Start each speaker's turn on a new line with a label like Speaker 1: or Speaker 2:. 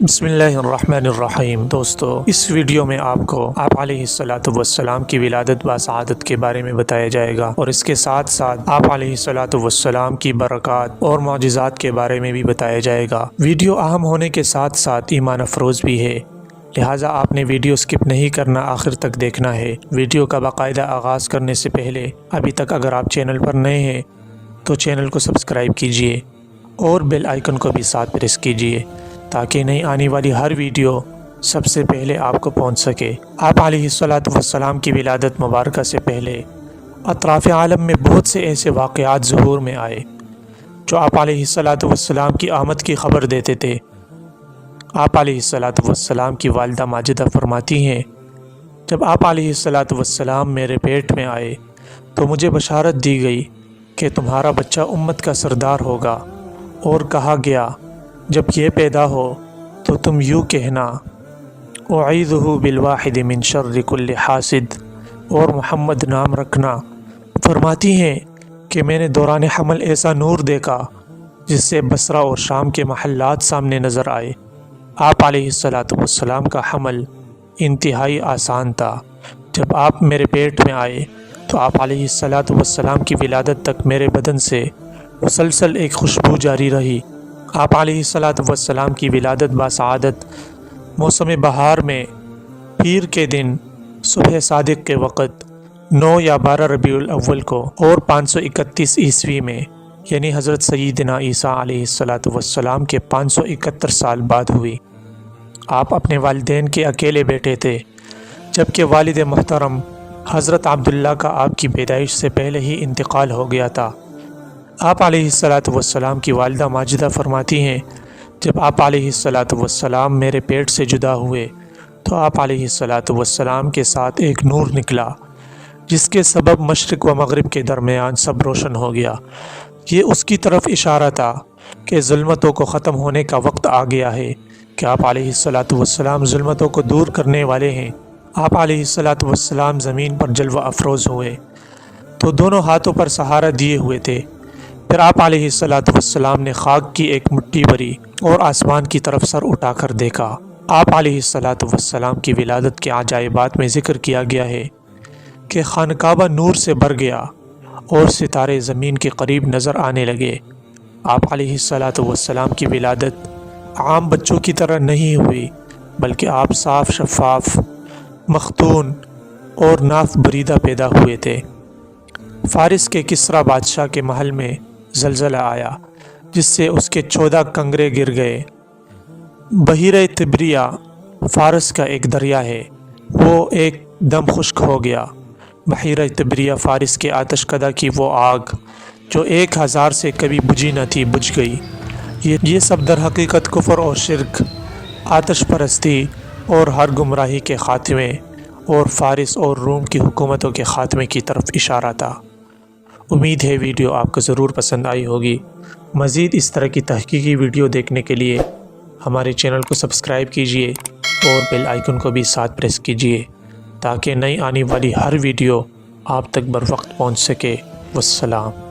Speaker 1: बिस्मिल्लाहिर्रहमानिर्रहीम। दोस्तों, इस वीडियो में आपको आप अलैहिस्सलातु वस्सलाम की विलादत बासआदत के बारे में बताया जाएगा और इसके साथ साथ आप अलैहिस्सलातु वस्सलाम की बरक़ात और मौजिज़ात के बारे में भी बताया जाएगा। वीडियो अहम होने के साथ साथ ईमान अफरोज़ भी है, लिहाजा आपने वीडियो स्किप नहीं करना, आखिर तक देखना है। वीडियो का बाकायदा आगाज़ करने से पहले अभी तक अगर आप चैनल पर नए हैं तो चैनल को सब्सक्राइब कीजिए और बेल आइकन को भी साथ प्रेस कीजिए ताकि नई आने वाली हर वीडियो सबसे पहले आपको पहुंच सके। आप अलैहिस्सलातु वस्सलाम की विलादत मुबारक से पहले अतराफ़ आलम में बहुत से ऐसे वाक़यात ज़ुहूर में आए जो आप अलैहिस्सलातु वस्सलाम की आमद की ख़बर देते थे। आप अलैहिस्सलातु वस्सलाम की वालिदा माजिदा फरमाती हैं, जब आप अलैहिस्सलातु वस्सलाम मेरे पेट में आए तो मुझे बशारत दी गई कि तुम्हारा बच्चा उम्मत का सरदार होगा, और कहा गया जब ये पैदा हो तो तुम यूँ कहना उईज़ुहु बिलवाहिद मिन शर्रि कुल्लि हासिद, और मोहम्मद नाम रखना। फरमाती हैं कि मैंने दौरान हमल ऐसा नूर देखा जिससे बसरा और शाम के महल्लात सामने नज़र आए। आप अलैहिस्सलातु वस्सलाम का हमल इंतहाई आसान था। जब आप मेरे पेट में आए तो आप अलैहिस्सलातु वस्सलाम की विलादत तक मेरे बदन से मुसलसल एक खुशबू जारी रही। आप अलैहिस्सलातु वस्सलाम की विलादत बासआदत मौसम बहार में पीर के दिन सुबह सादिक के वक़्त 9 या 12 रबीउल अव्वल को और 531 ईस्वी में, यानी हज़रत सय्यदना ईसा अलैहिस्सलातु वस्सलाम के 571 साल बाद हुई। आप अपने वालिदैन के अकेले बेटे थे, जबकि वालिद मोहतरम हज़रत अब्दुल्ला का आपकी पैदाइश से पहले ही इंतकाल हो गया था। आप अलैहिस्सलातु वस्सलाम की वालिदा माजिदा फरमाती हैं, जब आप अलैहिस्सलातु वस्सलाम मेरे पेट से जुदा हुए तो आप अलैहिस्सलातु वस्सलाम के साथ एक नूर निकला जिसके सबब मशरिक़ व मग़रिब के दरमियान सब रोशन हो गया। ये उसकी तरफ इशारा था कि ज़ुल्मतों को ख़त्म होने का वक्त आ गया है, कि आप अलैहिस्सलातु वस्सलाम ज़ुल्मतों को दूर करने वाले हैं। आप अलैहिस्सलातु वस्सलाम ज़मीन पर जलवा अफरोज़ हुए तो दोनों हाथों पर सहारा दिए हुए थे। फिर आप अलैहिस्सलातु वस्सलाम ने खाक की एक मुट्ठी भरी और आसमान की तरफ सर उठाकर देखा। आप अलैहिस्सलातु वस्सलाम की विलादत के अजाइबात में ज़िक्र किया गया है कि खानकाबा नूर से भर गया और सितारे ज़मीन के करीब नज़र आने लगे। आप अलैहिस्सलातु वस्सलाम की विलादत आम बच्चों की तरह नहीं हुई, बल्कि आप साफ शफाफ, मखतून और नाफ बरीदा पैदा हुए थे। फ़ारिस के किस्रा बादशाह के महल में ज़लज़ला आया जिससे उसके 14 कंगरे गिर गए। बहीरे तिब्रिया फ़ारस का एक दरिया है, वो एक दम खुश्क हो गया। बहीरे तिब्रिया फ़ारिस के आतशकदा की वो आग जो 1000 से कभी बुझी न थी, बुझ गई। ये सब दर हकीकत कुफ़र और शिर्क, आतश परस्ती और हर गुमराही के ख़ात्मे और फ़ारिस और रूम की हुकूमतों के ख़ात्मे की तरफ इशारा था। उम्मीद है वीडियो आपको ज़रूर पसंद आई होगी। मज़ीद इस तरह की तहक़ीक़ी वीडियो देखने के लिए हमारे चैनल को सब्सक्राइब कीजिए और बेल आइकन को भी साथ प्रेस कीजिए ताकि नई आने वाली हर वीडियो आप तक बर वक्त पहुँच सके। वस्सलाम।